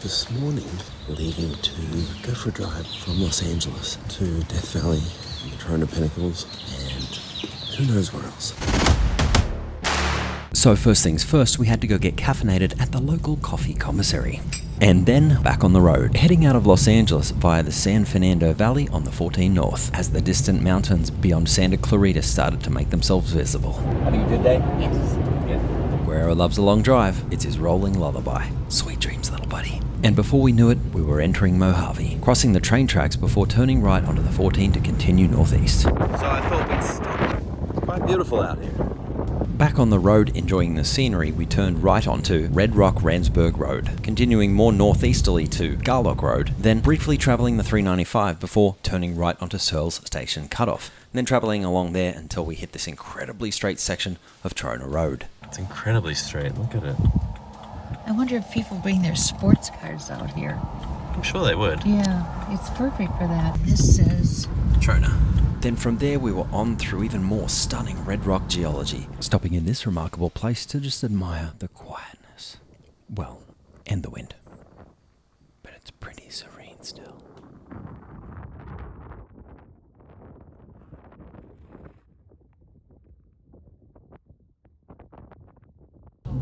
this morning leaving to go for a drive from Los Angeles to Death Valley, the Trona Pinnacles, and who knows where else. So first things first, we had to go get caffeinated at the local coffee commissary. And then back on the road, heading out of Los Angeles via the San Fernando Valley on the 14 North, as the distant mountains beyond Santa Clarita started to make themselves visible. Having a good day? Yes. Yeah. Guerrero loves a long drive. It's his rolling lullaby. Sweet dreams, little buddy. And before we knew it, we were entering Mojave, crossing the train tracks before turning right onto the 14 to continue northeast. So I thought we'd stop. Quite beautiful out here. Back on the road enjoying the scenery, we turned right onto Red Rock Randsburg Road, continuing more northeasterly to Garlock Road, then briefly travelling the 395 before turning right onto Searles Station Cutoff, and then travelling along there until we hit this incredibly straight section of Trona Road. It's incredibly straight, look at it. I wonder if people bring their sports cars out here. I'm sure they would. Yeah, it's perfect for that. This says Trona. Then from there we were on through even more stunning red rock geology, stopping in this remarkable place to just admire the quietness. Well, and the wind. But it's pretty serene still.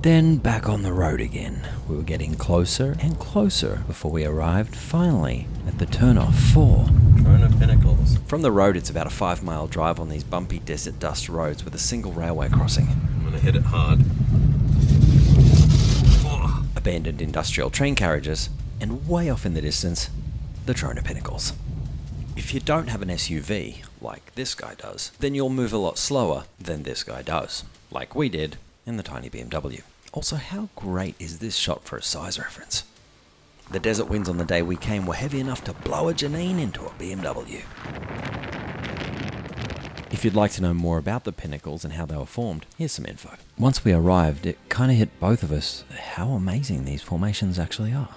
Then back on the road again. We were getting closer and closer before we arrived finally at the turnoff for Trona Pinnacles. From the road, it's about a 5-mile drive on these bumpy desert dust roads with a single railway crossing. I'm gonna hit it hard. Abandoned industrial train carriages, and way off in the distance, the Trona Pinnacles. If you don't have an SUV, like this guy does, then you'll move a lot slower than this guy does, like we did in the tiny BMW. Also, how great is this shot for a size reference? The desert winds on the day we came were heavy enough to blow a Janine into a BMW. If you'd like to know more about the Pinnacles and how they were formed, here's some info. Once we arrived, it kind of hit both of us how amazing these formations actually are.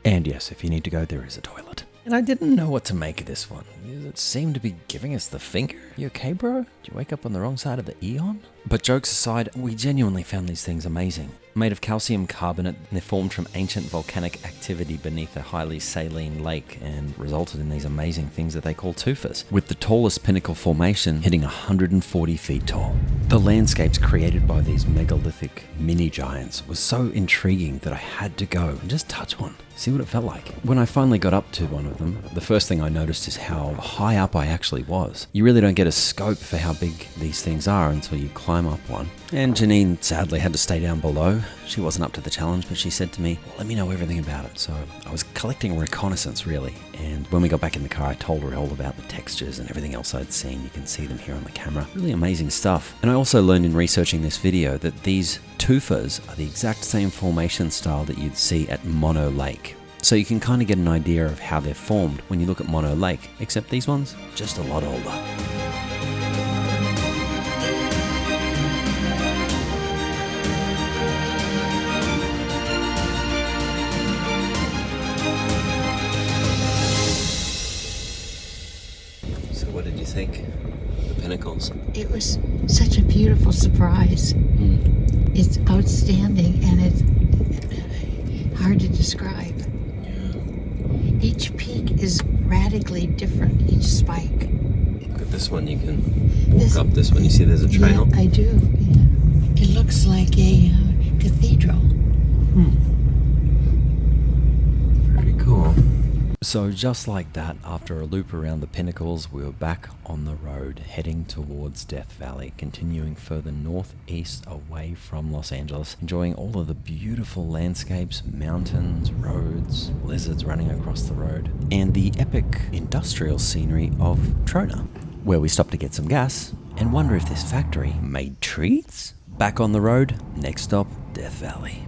And yes, if you need to go, there is a toilet. And I didn't know what to make of this one. It seemed to be giving us the finger. You okay, bro? Did you wake up on the wrong side of the Eon? But jokes aside, we genuinely found these things amazing. Made of calcium carbonate, they're formed from ancient volcanic activity beneath a highly saline lake and resulted in these amazing things that they call tufas, with the tallest pinnacle formation hitting 140 feet tall. The landscapes created by these megalithic mini giants was so intriguing that I had to go and just touch one, see what it felt like. When I finally got up to one of them, the first thing I noticed is how high up I actually was. You really don't get a scope for how big these things are until you climb up one. And Janine sadly had to stay down below. She wasn't up to the challenge, but she said to me, let me know everything about it. So I was collecting reconnaissance really. And when we got back in the car, I told her all about the textures and everything else I'd seen. You can see them here on the camera. Really amazing stuff. And I also learned in researching this video that these tufas are the exact same formation style that you'd see at Mono Lake. So you can kind of get an idea of how they're formed when you look at Mono Lake, except these ones, just a lot older. So what did you think of the Pinnacles? it was such a beautiful surprise. It's outstanding and it's hard to describe. Each peak is radically different, each spike. Look at this one, you can walk up this one, you see there's a trail? Yeah, I do, yeah. It looks like a cathedral. Pretty cool. So just like that, after a loop around the Pinnacles, we were back on the road, heading towards Death Valley, continuing further northeast away from Los Angeles, enjoying all of the beautiful landscapes, mountains, roads, lizards running across the road, and the epic industrial scenery of Trona, where we stopped to get some gas and wonder if this factory made treats? Back on the road, next stop, Death Valley.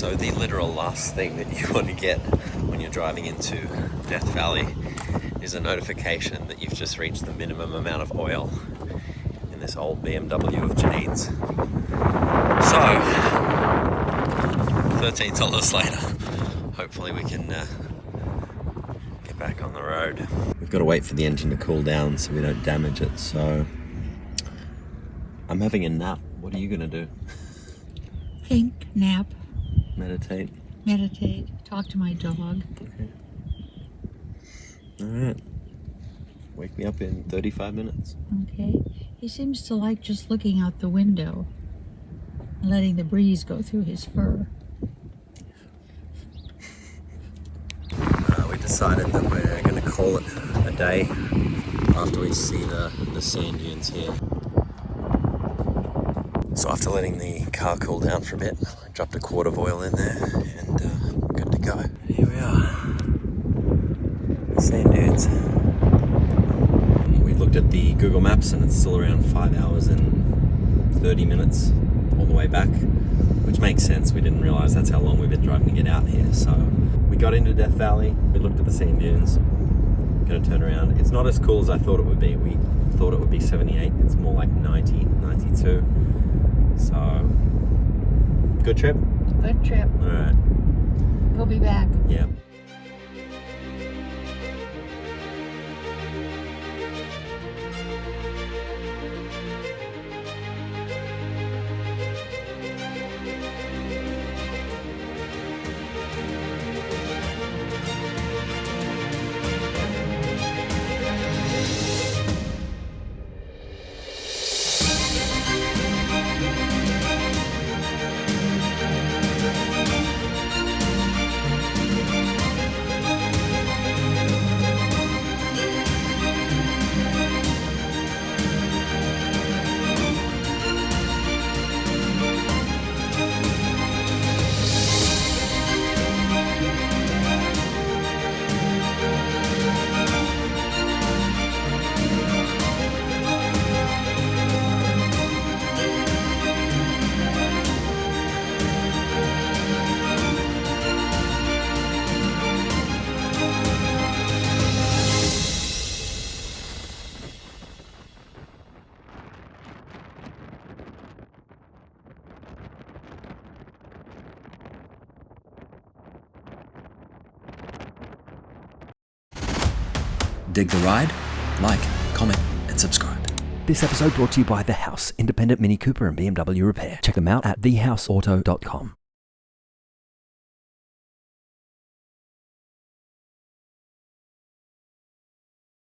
So the literal last thing that you want to get when you're driving into Death Valley is a notification that you've just reached the minimum amount of oil in this old BMW of Janine's. So, $13 later, hopefully we can get back on the road. We've got to wait for the engine to cool down so we don't damage it, so I'm having a nap. What are you going to do? Think, nap, Meditate? meditate, talk to my dog. Okay. Alright. Wake me up in 35 minutes. Okay. He seems to like just looking out the window and letting the breeze go through his fur. We decided that we're going to call it a day after we see the sand dunes here. So after letting the car cool down for a bit, I dropped a quart of oil in there and we're good to go. Here we are. Sand dunes. We looked at the Google Maps and it's still around 5 hours and 30 minutes all the way back, which makes sense. We didn't realise that's how long we've been driving to get out here. So we got into Death Valley, we looked at the sand dunes, gonna turn around. It's not as cool as I thought it would be. We thought it would be 78, it's more like 90, 92. So, good trip? Good trip. Alright. We'll be back. Yeah. Dig the ride? Like, comment, and subscribe. This episode brought to you by The House, independent Mini Cooper and BMW repair. Check them out at thehouseauto.com.